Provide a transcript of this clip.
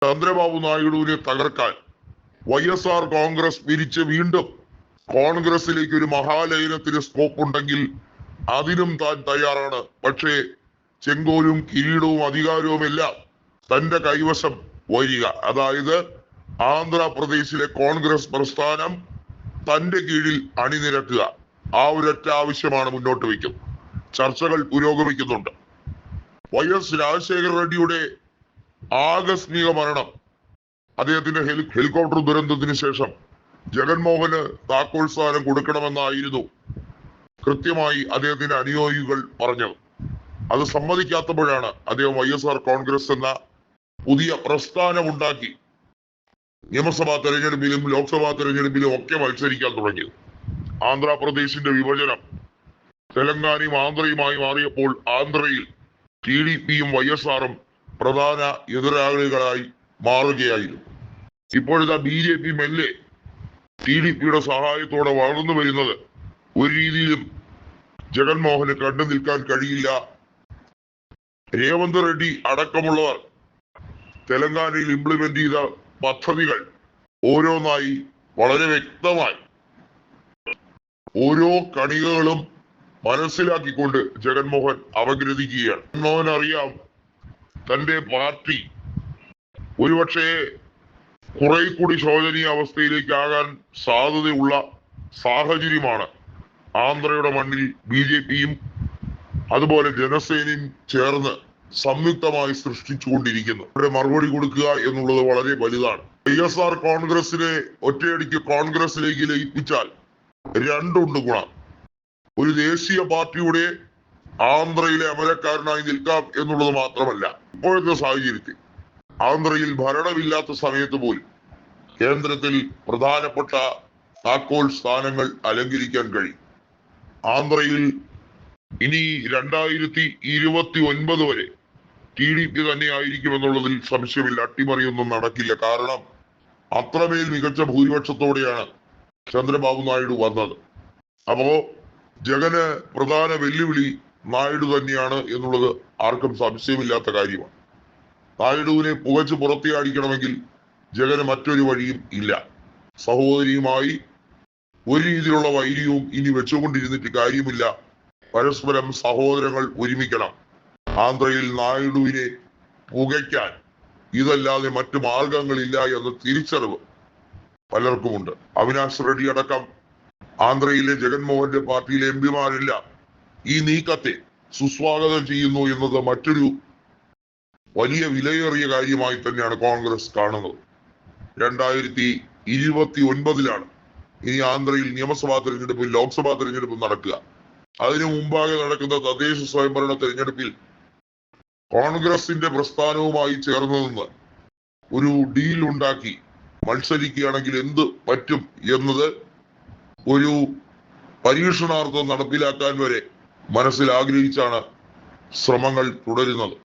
ചന്ദ്രബാബു നായിഡുവിനെ തകർക്കാൻ YSR കോൺഗ്രസ് പിരിച്ച് വീണ്ടും കോൺഗ്രസിലേക്ക് ഒരു മഹാലയനത്തിന് സ്കോപ്പ് ഉണ്ടെങ്കിൽ അതിനും താൻ തയ്യാറാണ്. പക്ഷേ ചെങ്കോലും കിരീടവും അധികാരവും എല്ലാം തന്റെ കൈവശം വരിക, അതായത് ആന്ധ്രാപ്രദേശിലെ കോൺഗ്രസ് പ്രസ്ഥാനം തന്റെ കീഴിൽ അണിനിരക്കുക, ആ ഒരൊറ്റ ആവശ്യമാണ് മുന്നോട്ട് വയ്ക്കുന്നത്. ചർച്ചകൾ പുരോഗമിക്കുന്നുണ്ട്. YS രാജശേഖര റെഡ്ഡിയുടെ ആകസ്മിക മരണം, അദ്ദേഹത്തിന്റെ ഹെലികോപ്റ്റർ ദുരന്തത്തിന് ശേഷം ജഗൻമോഹന് താക്കോൽ സ്ഥാനം കൊടുക്കണമെന്നായിരുന്നു കൃത്യമായി അദ്ദേഹത്തിന്റെ അനുയോയികൾ പറഞ്ഞത്. അത് സമ്മതിക്കാത്തപ്പോഴാണ് അദ്ദേഹം YSR കോൺഗ്രസ് എന്ന പുതിയ പ്രസ്ഥാനം ഉണ്ടാക്കി നിയമസഭാ തെരഞ്ഞെടുപ്പിലും ലോക്സഭാ തെരഞ്ഞെടുപ്പിലും ഒക്കെ മത്സരിക്കാൻ തുടങ്ങിയത്. ആന്ധ്രാപ്രദേശിന്റെ വിഭജനം തെലങ്കാനയും ആന്ധ്രയുമായി മാറിയപ്പോൾ ആന്ധ്രയിൽ TDPയും YSRും പ്രധാന എതിരാളികളായി മാറുകയായിരുന്നു. ഇപ്പോഴത്തെ BJP മെല്ലെ TDPയുടെ സഹായത്തോടെ വളർന്നു വരുന്നത് ഒരു രീതിയിലും ജഗൻമോഹന് കണ്ടു നിൽക്കാൻ കഴിയില്ല. രേവന്ത് റെഡ്ഡി അടക്കമുള്ളവർ തെലങ്കാനയിൽ ഇംപ്ലിമെന്റ് ചെയ്ത പദ്ധതികൾ ഓരോന്നായി വളരെ വ്യക്തമായി ഓരോ കണികകളും മനസ്സിലാക്കിക്കൊണ്ട് ജഗൻമോഹൻ അപഗ്രഥിക്കുകയാണ്. ജഗൻമോഹൻ അറിയാം തന്റെ പാർട്ടി ഒരുപക്ഷെ കുറെ കൂടി ശോചനീയ അവസ്ഥയിലേക്കാകാൻ സാധ്യതയുള്ള സാഹചര്യമാണ് ആന്ധ്രയുടെ മണ്ണിൽ BJPയും അതുപോലെ ജനസേനയും ചേർന്ന് സംയുക്തമായി സൃഷ്ടിച്ചുകൊണ്ടിരിക്കുന്നത്. ഇവിടെ മറുപടി കൊടുക്കുക എന്നുള്ളത് വളരെ വലുതാണ്. YSR കോൺഗ്രസിനെ ഒറ്റയടിക്ക് കോൺഗ്രസിലേക്ക് ലയിപ്പിച്ചാൽ രണ്ടുണ്ട് ഗുണം. ഒരു ദേശീയ പാർട്ടിയുടെ ആന്ധ്രയിലെ അമരക്കാരനായി നിൽക്കാം എന്നുള്ളത് മാത്രമല്ല, ഇപ്പോഴത്തെ സാഹചര്യത്തിൽ ആന്ധ്രയിൽ ഭരണമില്ലാത്ത സമയത്ത് പോലും കേന്ദ്രത്തിൽ പ്രധാനപ്പെട്ട താക്കോൽ സ്ഥാനങ്ങൾ അലങ്കരിക്കാൻ കഴിയും. ആന്ധ്രയിൽ ഇനി 2029 വരെ TDP തന്നെ ആയിരിക്കും എന്നുള്ളതിൽ സംശയമില്ല. അട്ടിമറിയൊന്നും നടക്കില്ല. കാരണം അത്രമേൽ മികച്ച ഭൂരിപക്ഷത്തോടെയാണ് ചന്ദ്രബാബു നായിഡു വന്നത്. അപ്പോ ജഗന് പ്രധാന വെല്ലുവിളി നായിഡു തന്നെയാണ് എന്നുള്ളത് ആർക്കും സംശയമില്ലാത്ത കാര്യമാണ്. നായിഡുവിനെ പുകച്ച് പുറത്തിയാടിക്കണമെങ്കിൽ ജഗന് മറ്റൊരു വഴിയും ഇല്ല. സഹോദരിയുമായി ഒരു രീതിയിലുള്ള വൈര്യവും ഇനി വെച്ചുകൊണ്ടിരുന്നിട്ട് കാര്യമില്ല. പരസ്പരം സഹോദരങ്ങൾ ഒരുമിക്കണം. ആന്ധ്രയിൽ നായിഡുവിനെ പുകയ്ക്കാൻ ഇതല്ലാതെ മറ്റു മാർഗങ്ങളില്ല എന്ന തിരിച്ചറിവ് പലർക്കുമുണ്ട്. അവിനാശ് റെഡ്ഡി അടക്കം ആന്ധ്രയിലെ ജഗൻമോഹന്റെ പാർട്ടിയിലെ MP-മാരെല്ലാം ഈ നീക്കത്തെ സുസ്വാഗതം ചെയ്യുന്നു എന്നത് മറ്റൊരു വലിയ വിലയേറിയ കാര്യമായി തന്നെയാണ് കോൺഗ്രസ് കാണുന്നത്. 2029 ഇനി ആന്ധ്രയിൽ നിയമസഭാ തെരഞ്ഞെടുപ്പും ലോക്സഭാ തെരഞ്ഞെടുപ്പും നടക്കുക. അതിനു മുമ്പാകെ നടക്കുന്ന തദ്ദേശ സ്വയംഭരണ തെരഞ്ഞെടുപ്പിൽ കോൺഗ്രസിന്റെ പ്രസ്ഥാനവുമായി ചേർന്ന് നിന്ന് ഒരു ഡീൽ ഉണ്ടാക്കി മത്സരിക്കുകയാണെങ്കിൽ എന്ത് പറ്റും എന്നത് ഒരു പരീക്ഷണാർത്ഥം നടപ്പിലാക്കാൻ വരെ മനസ്സിൽ ആഗ്രഹിച്ചാണ് ശ്രമങ്ങൾ തുടരുന്നത്.